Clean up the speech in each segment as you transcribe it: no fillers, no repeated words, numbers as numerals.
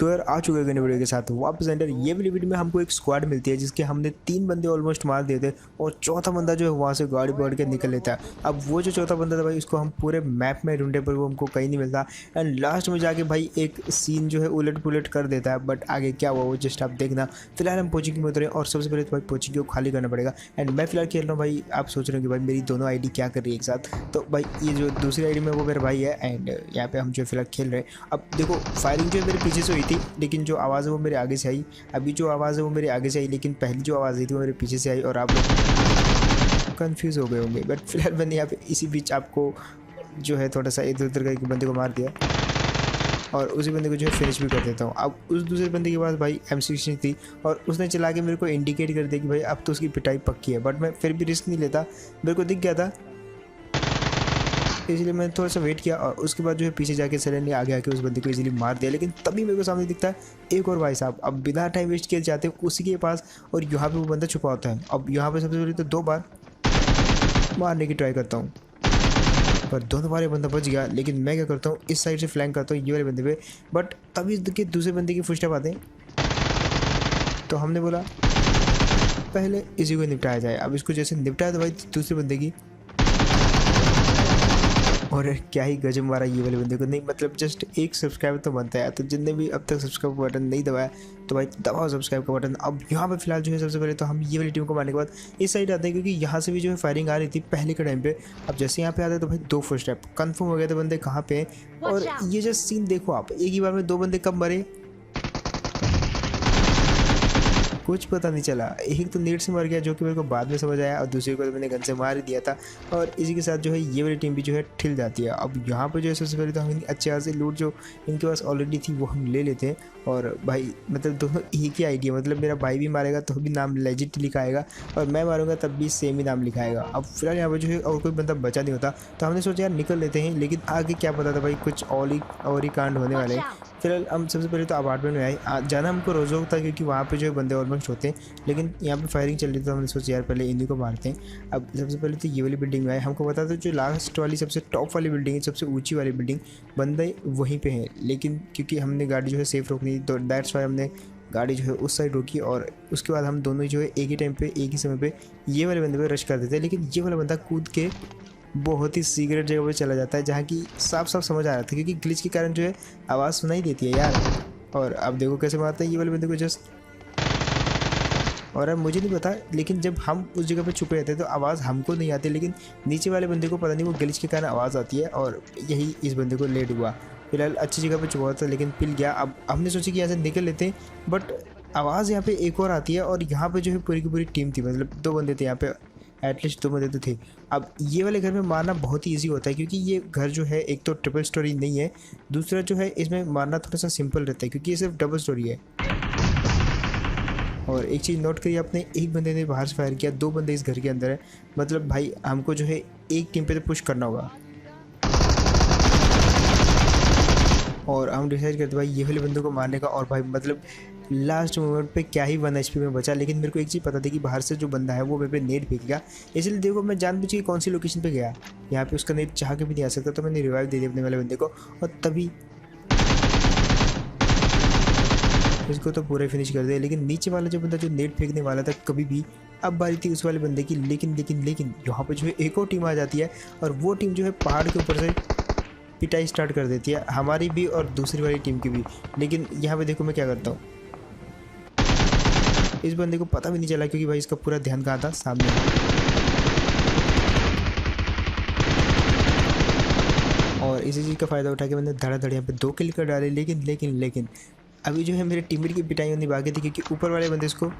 तो यार आ चुके हैं वीडियो के साथ वापस अंदर। ये वाली वीडियो में हमको एक स्क्वाड मिलती है जिसके हमने 3 बंदे ऑलमोस्ट मार दिए थे और चौथा बंदा जो है वहाँ से गाड़ी पकड़ के निकल लेता है। अब वो जो चौथा बंदा था भाई उसको हम पूरे मैप में ढूंढे पर वो हमको कहीं नहीं मिलता एंड लास्ट में जाके भाई एक सीन जो है उलट पुलट कर देता है। बट आगे क्या हुआ वो जस्ट आप देखना। फिलहाल हम पोचिंग में उतरे और सबसे पहले तो भाई पोचिंग को खाली करना पड़ेगा एंड मैं फिलहाल खेल रहा हूँ। भाई आप सोच रहे हो कि भाई मेरी दोनों आईडी क्या कर रही है एक साथ, तो भाई ये जो दूसरी आईडी में वो मेरा भाई है एंड यहाँ पे हम जो फिलहाल खेल रहे हैं। अब देखो फायरिंग जो मेरे पीछे से हुई थी लेकिन जो आवाज़ है वो मेरे आगे से आई। अभी जो आवाज़ है वो मेरे आगे से आई लेकिन पहली जो आवाज़ आई थी वो मेरे पीछे से आई और आप लोग कन्फ्यूज़ हो गए होंगे। बट फिलहाल मैंने यहाँ पे इसी बीच आपको जो है थोड़ा सा इधर उधर का बंदे को मार दिया और उसी बंदे को जो है फिनिश भी कर देता हूँ। अब उस दूसरे बंदे के पास भाई M16 थी और उसने चला के मेरे को इंडिकेट कर दिया कि भाई अब तो उसकी पिटाई पक्की है। बट मैं फिर भी रिस्क नहीं लेता, मेरे को दिख गया था इसलिए मैंने थोड़ा सा वेट किया और उसके बाद जो है पीछे जाके सडनली आगे आके उस बंदे को इजीली मार दिया। लेकिन तभी मेरे को सामने दिखता है एक और भाई साहब। अब बिना टाइम वेस्ट किए जाते हैं उसी के पास और यहाँ पे वो बंदा छुपा होता है। अब यहाँ पे सबसे पहले तो 2 बार मारने की ट्राई करता हूँ पर दोनों बार बंदा बच गया। लेकिन मैं क्या करता हूँ इस साइड से फ्लैंक करता हूँ ये वाले बंदे पे। बट तभी के दूसरे बंदे की फुटस्टेप आते हैं तो हमने बोला पहले इसी को निपटाया जाए। अब इसको जैसे निपटाया तो भाई दूसरे बंदे की, और क्या ही गजब मारा ये वाले बंदे को। नहीं मतलब जस्ट एक सब्सक्राइबर तो बनता है, तो जिनने भी अब तक सब्सक्राइब बटन नहीं दबाया तो भाई दबाओ सब्सक्राइब का बटन। अब यहाँ पे फिलहाल जो है सबसे पहले तो हम ये वाली टीम को मारने के बाद इस साइड आते हैं क्योंकि यहाँ से भी जो है फायरिंग आ रही थी पहले के टाइम पे। अब जैसे यहाँ पे आते हैं तो भाई 2 फुटस्टेप कन्फर्म हो गए थे बंदे कहाँ पे हैं। और ये जो सीन देखो आप, एक ही बार में 2 बंदे कब मरे कुछ पता नहीं चला। एक तो नेट से मर गया जो कि मेरे को बाद में समझ आया और दूसरे को तो मैंने गन से मार ही दिया था। और इसी के साथ जो है ये वाली टीम भी जो है ठिल जाती है। अब यहाँ पे जो है सबसे पहले तो हम अच्छे खासे लूट जो इनके पास ऑलरेडी थी वो हम ले लेते हैं। और भाई मतलब दोनों एक ही आईडी है, मतलब मेरा भाई भी मारेगा तो भी नाम लेजिट लिखाएगा और मैं मारूंगा तब भी सेम ही नाम लिखाएगा। अब फिलहाल यहाँ पर जो है और कोई बंदा बचा नहीं होता तो हमने सोचा यार निकल लेते हैं। लेकिन आगे क्या पता था भाई कुछ और ही कांड होने वाले हैं। फिलहाल हम सबसे पहले तो अपार्टमेंट में आए। जाना हमको रोज़ों था क्योंकि वहाँ पे जो है बंदे ऑलमोस्ट होते हैं लेकिन यहाँ पे फायरिंग चल रही थी तो हमने सोचा यार पहले इन्हीं को मारते हैं। अब सबसे पहले तो ये वाली बिल्डिंग में आए। हमको पता था जो लास्ट वाली सबसे टॉप वाली बिल्डिंग है, सबसे ऊंची वाली बिल्डिंग, बंदे वहीं पे हैं। लेकिन क्योंकि हमने गाड़ी जो है सेफ रोकनी तो दैट्स वाई हमने गाड़ी जो है उस साइड रोकी और उसके बाद हम दोनों जो है एक ही टाइम पे एक ही समय पे ये वाले बंदे पे रश कर देते हैं। लेकिन ये वाला बंदा कूद के बहुत ही सीक्रेट जगह पे चला जाता है जहाँ की साफ साफ समझ आ रहा था क्योंकि ग्लिच के कारण जो है आवाज़ सुनाई देती है यार। और अब देखो कैसे मारते हैं ये वाले बंदे को जस्ट। और अब मुझे नहीं पता लेकिन जब हम उस जगह पे छुपे रहते हैं तो आवाज़ हमको नहीं आती लेकिन नीचे वाले बंदे को पता नहीं वो ग्लिच के कारण आवाज़ आती है और यही इस बंदे को लेट हुआ। फिलहाल अच्छी जगह पे छुपा था लेकिन पिल गया। अब हमने सोचा कि यहाँ से निकल लेते हैं बट आवाज़ यहाँ पे एक और आती है और यहाँ पे जो है पूरी की पूरी टीम थी, मतलब 2 बंदे थे यहाँ पे, एटलीस्ट 2 बंदे तो थे। अब ये वाले घर में मारना बहुत ही ईजी होता है क्योंकि ये घर जो है एक तो ट्रिपल स्टोरी नहीं है, दूसरा जो है इसमें मारना थोड़ा सा सिंपल रहता है क्योंकि ये सिर्फ डबल स्टोरी है। और एक चीज़ नोट करिए आपने, एक बंदे ने बाहर से फायर किया, 2 बंदे इस घर के अंदर है, मतलब भाई हमको जो है एक टीम पे तो पुश करना होगा। और हम डिसाइड करते भाई ये वाले बंदे को मारने का। और भाई मतलब लास्ट मोमेंट पे क्या ही 1 HP में बचा। लेकिन मेरे को एक चीज़ पता थी कि बाहर से जो बंदा है वो मेरे पे नेट फेंकेगा, इसलिए देखो मैं जानबूझ के कौन सी लोकेशन पे गया, यहाँ पे उसका नेट चाह के भी नहीं आ सकता तो मैंने रिवाइव दे दिया अपने वाले बंदे को और तभी इसको तो पूरा फिनिश कर दिया। लेकिन नीचे वाला जो बंदा जो नेट फेंकने वाला था कभी भी, अब बारी थी उस वाले बंदे की। लेकिन यहाँ पर जो है एक और टीम आ जाती है और वो टीम जो है पहाड़ के ऊपर से पिटाई स्टार्ट कर देती है, हमारी भी और दूसरी वाली टीम की भी। लेकिन यहाँ पे देखो मैं क्या करता हूँ, इस बंदे को पता भी नहीं चला क्योंकि भाई इसका पूरा ध्यान कहाँ था, सामने। और इसी चीज़ का फ़ायदा उठा के मैंने धड़ाधड़ यहाँ पे 2 किल कर डाले। लेकिन अभी जो है मेरे टीममेट की पिटाई होनी बाकी थी क्योंकि ऊपर वाले बंदे इसको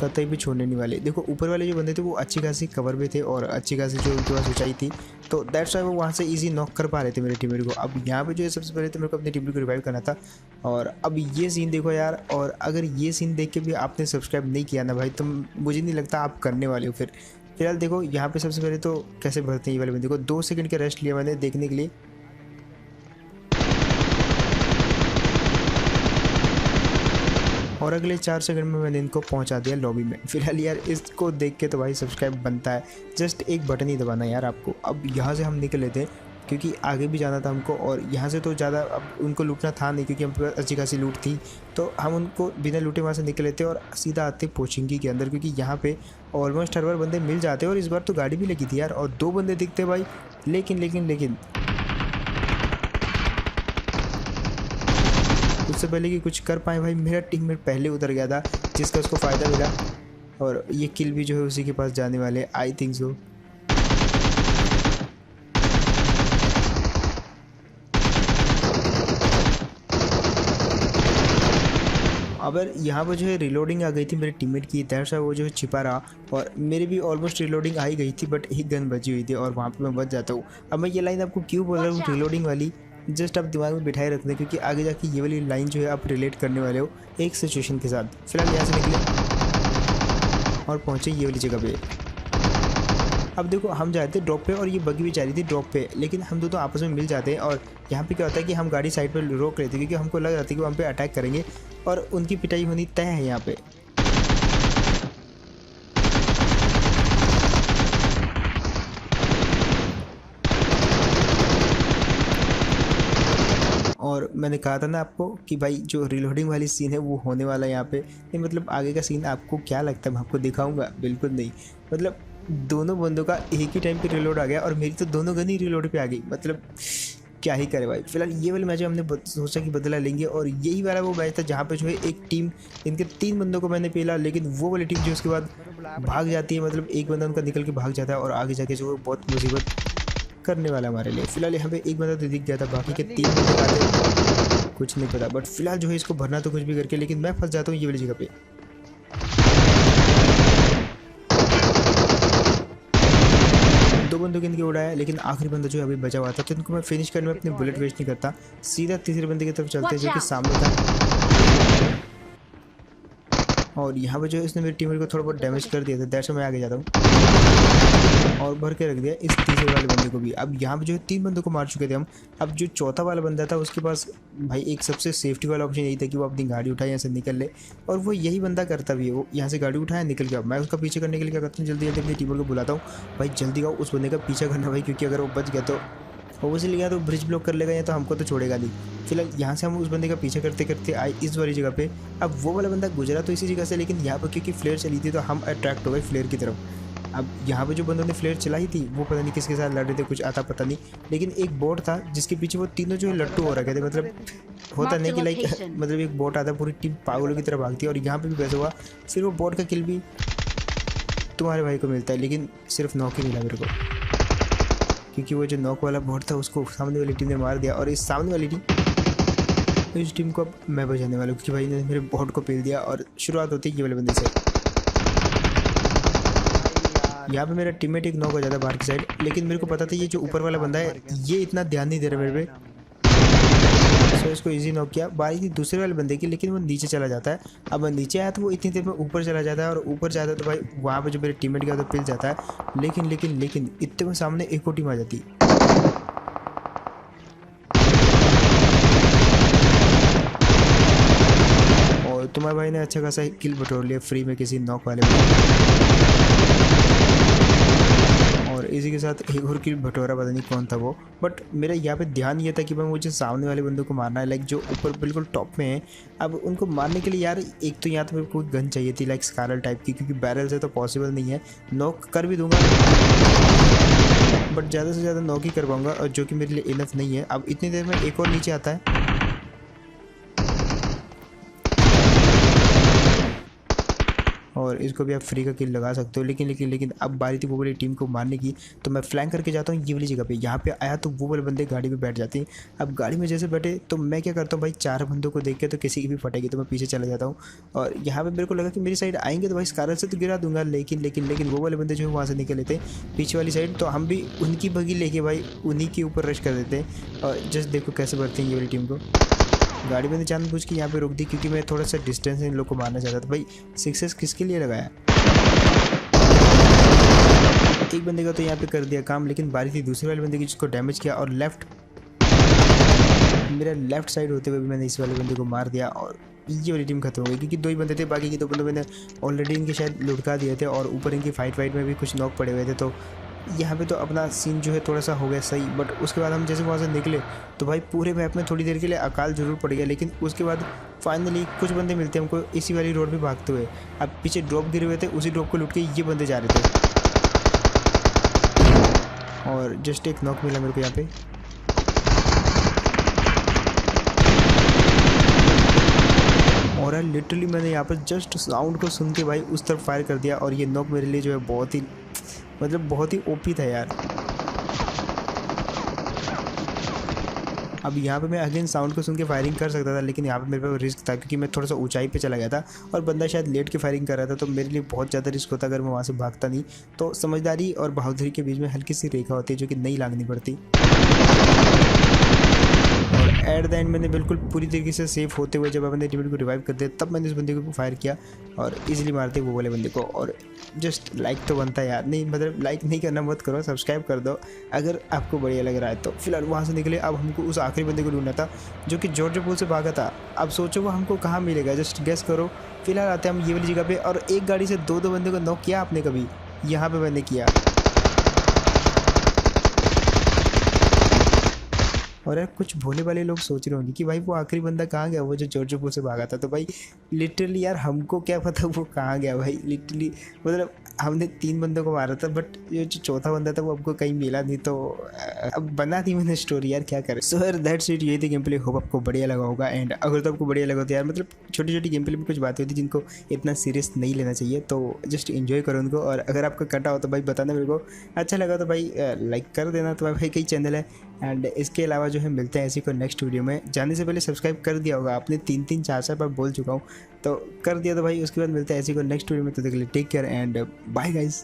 कतई भी छोड़ने नहीं वाले। देखो ऊपर वाले जो बंदे थे वो अच्छी खासी कवर में थे और अच्छी खासी जो उनके पास ऊंचाई थी तो दैट्स वाई वो वहाँ से इजी नॉक कर पा रहे थे मेरे टीममेट को। अब यहाँ पे जो है सबसे पहले तो मेरे को अपने टीममेट को रिवाइव करना था। और अब ये सीन देखो यार, और अगर ये सीन देख के भी आपने सब्सक्राइब नहीं किया ना भाई तो मुझे नहीं लगता आप करने वाले हो। फिलहाल देखो यहाँ पे सबसे पहले तो कैसे भरते हैं ये वाले बंदे को। 2 सेकंड का रेस्ट लिया मैंने देखने के लिए और अगले 4 सेकंड में मैंने इनको पहुंचा दिया लॉबी में। फिलहाल यार इसको देख के तो भाई सब्सक्राइब बनता है, जस्ट एक बटन ही दबाना यार आपको। अब यहाँ से हम निकल लेते हैं क्योंकि आगे भी जाना था हमको और यहाँ से तो ज़्यादा अब उनको लूटना था नहीं, क्योंकि हम पे अच्छी खासी लूट थी। तो हम उनको बिना लूटे वहाँ से निकल लेते और सीधा आते पोचिंगी के अंदर, क्योंकि यहाँ पे ऑलमोस्ट हर बार बंदे मिल जाते और इस बार तो गाड़ी भी लगी थी यार और 2 बंदे दिखते भाई। लेकिन उससे पहले कि कुछ कर पाए भाई, मेरा टीममेट पहले उतर गया था, जिसका उसको फ़ायदा मिला और ये किल भी जो है उसी के पास जाने वाले, आई थिंक सो। अगर यहाँ पर जो है रिलोडिंग आ गई थी मेरे टीममेट की, दैट्स व्हाई वो जो है छिपा रहा और मेरी भी ऑलमोस्ट रिलोडिंग आ ही गई थी, बट एक गन बची हुई थी और वहाँ पे मैं बच जाता हूँ। अब मैं ये लाइन आपको क्यों बोल रहा हूँ रिलोडिंग वाली, जस्ट आप दिमाग में बिठाए रखना, क्योंकि आगे जाके ये वाली लाइन जो है आप रिलेट करने वाले हो एक सिचुएशन के साथ। फिलहाल यहाँ से निकले और पहुँचे ये वाली जगह पे। अब देखो हम जाते ड्रॉप पे और ये बगी भी जा रही थी ड्रॉप पे, लेकिन हम दोनों आपस में मिल जाते हैं और यहाँ पे क्या होता है कि हम गाड़ी साइड पर रोक लेते हैं, क्योंकि हमको लग रहा था कि वो हम पे अटैक करेंगे और उनकी पिटाई होनी तय है यहाँ पे। और मैंने कहा था ना आपको कि भाई जो रिलोडिंग वाली सीन है वो होने वाला है यहाँ पे। नहीं मतलब आगे का सीन आपको क्या लगता है मैं आपको दिखाऊंगा? बिल्कुल नहीं। मतलब दोनों बंदों का एक ही टाइम पे रिलोड आ गया और मेरी तो दोनों गन ही रिलोड पे आ गई। मतलब क्या ही करे भाई। फिलहाल ये वाले मैच हमने सोचा कि बदला लेंगे और यही वाला वो मैच था जहाँ पे जो है एक टीम इनके 3 बंदों को मैंने पेला, लेकिन वो वाली टीम जो उसके बाद भाग जाती है, मतलब एक बंदा उनका निकल के भाग जाता है और आगे जाके जो है बहुत मुसीबत करने वाला हमारे लिए। फिलहाल यहाँ पे एक बंदा तो दिख गया था, बाकी के 3 बंदे आते कुछ नहीं पता, बट फिलहाल जो है इसको भरना तो कुछ भी करके, लेकिन मैं फंस जाता हूँ ये वाली जगह पे। 2 बंदों के इनके उड़ाया, लेकिन आखिरी बंदा जो है अभी बचा हुआ था, तो इनको मैं फिनिश करने में अपनी बुलेट वेस्ट नहीं करता, सीधा तीसरे बंदे की तरफ चलते हैं जो कि सामने था। और यहाँ पे जो है इसने मेरी टीम को थोड़ा बहुत डैमेज कर दिया था, दैट्स व्हाई मैं आगे जाता हूँ और भर के रख दिया इस तीसरे वाले बंदे को भी। अब यहाँ पे जो है 3 बंदों को मार चुके थे हम। अब जो चौथा वाला बंदा था उसके पास भाई एक सबसे सेफ्टी वाला ऑप्शन यही था कि वो अपनी गाड़ी उठाए यहाँ से निकल ले, और वो यही बंदा करता भी है। वो यहाँ से गाड़ी उठाया निकल गया। मैं उसका पीछे करने के लिए क्या करता हूँ, जल्दी जल्दी अपनी टीम को बुलाता हूँ, भाई जल्दी आओ उस बंदे का पीछा करना भाई, क्योंकि अगर वो बच गया तो ओवरसील गया तो ब्रिज ब्लॉक कर लेगा या तो हमको तो छोड़ेगा नहीं। फिलहाल यहाँ से हम उस बंदे का पीछा करते करते आए इस वाली जगह पे। अब वो वाला बंदा गुजरा तो इसी जगह से, लेकिन यहाँ पर क्योंकि फ्लेयर चली थी तो हम अट्रैक्ट हो गए फ्लेयर की तरफ। अब यहाँ पे जो बंदों ने फ्लेयर चलाई थी वो पता नहीं किसके साथ लड़ रहे थे, कुछ आता पता नहीं, लेकिन एक बोट था जिसके पीछे वो तीनों जो है लट्टू हो रखे थे। मतलब होता नहीं कि लाइक मतलब एक बोट आता पूरी टीम पागलों की तरह भागती है, और यहाँ पे भी वैसे हुआ। फिर वो बोट का किल भी तुम्हारे भाई को मिलता है, लेकिन सिर्फ नॉक ही मिला मेरे को, क्योंकि वो जो नॉक वाला बोट था उसको सामने वाली टीम ने मार दिया। और इस सामने वाली टीम तो इस टीम को अब मैं बचाने वाला हूँ, क्योंकि भाई ने मेरे बोट को पेल दिया। और शुरुआत होती है ये वाले बंदे से। यहाँ पे मेरा टीममेट एक नॉक हो जाता है बाहर की साइड, लेकिन मेरे को पता था ये जो ऊपर वाला बंदा है ये इतना ध्यान नहीं दे रहा मेरे पे, तो इसको इजी नॉक किया। बारी थी दूसरे वाले बंदे की, लेकिन वो नीचे चला जाता है। अब मैं नीचे आया तो वो इतनी देर में ऊपर चला जाता है, और ऊपर जाता है तो भाई वहाँ पे जो मेरे टीममेट गया तो पिल जाता है। लेकिन इतने में सामने एक और टीम आ जाती है। और तुम्हारे भाई ने अच्छा खासा किल बटोर लिया फ्री में किसी नॉक वाले में, और इसी के साथ एक और किल बटोरा, पता नहीं कौन था वो। बट मेरा यहाँ पे ध्यान ये था कि मैं मुझे सामने वाले बंदों को मारना है, लाइक जो ऊपर बिल्कुल टॉप में है। अब उनको मारने के लिए यार एक तो यहाँ तो मेरे को गन चाहिए थी लाइक स्कारल टाइप की, क्योंकि बैरल से तो पॉसिबल नहीं है। नॉक कर भी दूंगा बट ज़्यादा से ज़्यादा नॉक ही कर पाऊँगा, और जो कि मेरे लिए इनफ नहीं है। अब इतनी देर में एक और नीचे आता है, और इसको भी आप फ्री का किल लगा सकते हो। लेकिन अब बारी थी वो वाली टीम को मारने की, तो मैं फ्लैंक करके जाता हूँ ये वाली जगह पे। यहाँ पे आया तो वो वाले बंदे गाड़ी पे बैठ जाते हैं। अब गाड़ी में जैसे बैठे तो मैं क्या करता हूँ भाई, 4 बंदों को देख के तो किसी की भी फटेगी, तो मैं पीछे चला जाता हूँ। और यहाँ पे मेरे को लगा कि मेरी साइड आएंगे तो भाई स्कारल से तो गिरा दूंगा, लेकिन वो वाले बंदे जो है वहाँ से निकल लेते पीछे वाली साइड, तो हम भी उनकी बगी लेके भाई उन्हीं के ऊपर रश कर देते हैं। और जस्ट देखो कैसे बढ़ते हैं ये वाली टीम को। गाड़ी मैंने जानबूझ के यहाँ पे रोक दी, क्योंकि मैं थोड़ा सा डिस्टेंस इन लोग को मारना चाहता था। भाई 6 किसके लिए लगाया? एक बंदे का तो यहाँ पे कर दिया काम, लेकिन बारी थी दूसरे वाले बंदे की जिसको डैमेज किया, और मेरा लेफ्ट साइड होते हुए भी मैंने इस वाले बंदे को मार दिया, और ये वाली टीम खत्म हो गई। क्योंकि 2 ही बंदे थे, बाकी के 2 बंदों मैंने ऑलरेडी इनके शायद लुटका दिए थे, और ऊपर इनकी फाइट में भी कुछ नॉक पड़े हुए थे, तो यहाँ पे तो अपना सीन जो है थोड़ा सा हो गया सही, बट उसके बाद हम जैसे वहाँ से निकले तो भाई पूरे मैप में थोड़ी देर के लिए अकाल जरूर पड़ गया, लेकिन उसके बाद फाइनली कुछ बंदे मिलते हैं हमको इसी वाली रोड पे भागते हुए। अब पीछे ड्रॉप गिरे हुए थे, उसी ड्रॉप को लूट के ये बंदे जा रहे थे और जस्ट एक नॉक मिला मेरे को यहाँ पे। और लिटरली मैंने यहाँ पर जस्ट साउंड को सुन के भाई उस तरफ फायर कर दिया और ये नॉक मेरे लिए जो है बहुत ही मतलब बहुत ही ओपी था यार। अब यहाँ पे मैं अगेन साउंड को सुन के फायरिंग कर सकता था, लेकिन यहाँ पे मेरे पास रिस्क था क्योंकि मैं थोड़ा सा ऊंचाई पे चला गया था और बंदा शायद लेट के फायरिंग कर रहा था, तो मेरे लिए बहुत ज़्यादा रिस्क होता अगर मैं वहाँ से भागता नहीं। तो समझदारी और बहादुरी के बीच में हल्की सी रेखा होती है जो कि नहीं लांघनी पड़ती। एट द एंड मैंने बिल्कुल पूरी तरीके से सेफ होते हुए जब अपने टीममेट को रिवाइव कर दिया तब मैंने उस बंदे को फायर किया और इजीली मारते वो वाले बंदे को। और जस्ट लाइक तो बनता है यार, नहीं मतलब लाइक नहीं करना मत करो, सब्सक्राइब कर दो अगर आपको बढ़िया लग रहा है तो। फिलहाल वहाँ से निकले, अब हमको उस आखिरी बंदे को ढूंढना था जो कि जॉर्ज पुल से भागा था। अब सोचो वो हमको कहाँ मिलेगा, जस्ट गेस करो। फिलहाल आते हैं हम ये वाली जगह पे और एक गाड़ी से दो बंदे को नॉक किया आपने कभी, यहाँ पे मैंने किया। और यार कुछ भोले वाले लोग सोच रहे होंगे कि भाई वो आखिरी बंदा कहाँ गया, वो जो जॉर्जपुर से भागा था। तो भाई लिटरली यार हमको क्या पता वो कहाँ गया भाई, लिटरली मतलब हमने 3 बंदों को मारा था बट ये जो चौथा बंदा था वो हमको कहीं मिला नहीं। तो अब बना दी मैंने स्टोरी यार, क्या करें। सो यार दैट्स इट, यही थी गेम प्ले। होप आपको बढ़िया लगा होगा। एंड अगर तो आपको बढ़िया लगा तो यार मतलब छोटी छोटी गेम प्ले में कुछ बातें होती जिनको इतना सीरियस नहीं लेना चाहिए, तो जस्ट इन्जॉय करो उनको। और अगर आपका कटा हो तो भाई बताना मेरे को, अच्छा लगा तो भाई लाइक कर देना। तो भाई कई चैनल है एंड इसके अलावा जो है मिलते हैं ऐसी कोई नेक्स्ट वीडियो में। जाने से पहले सब्सक्राइब कर दिया होगा आपने, 3 4 बार बोल चुका हूँ तो कर दिया। तो भाई उसके बाद मिलते हैं ऐसी कोई नेक्स्ट वीडियो में, तो देख लिए take care and bye guys.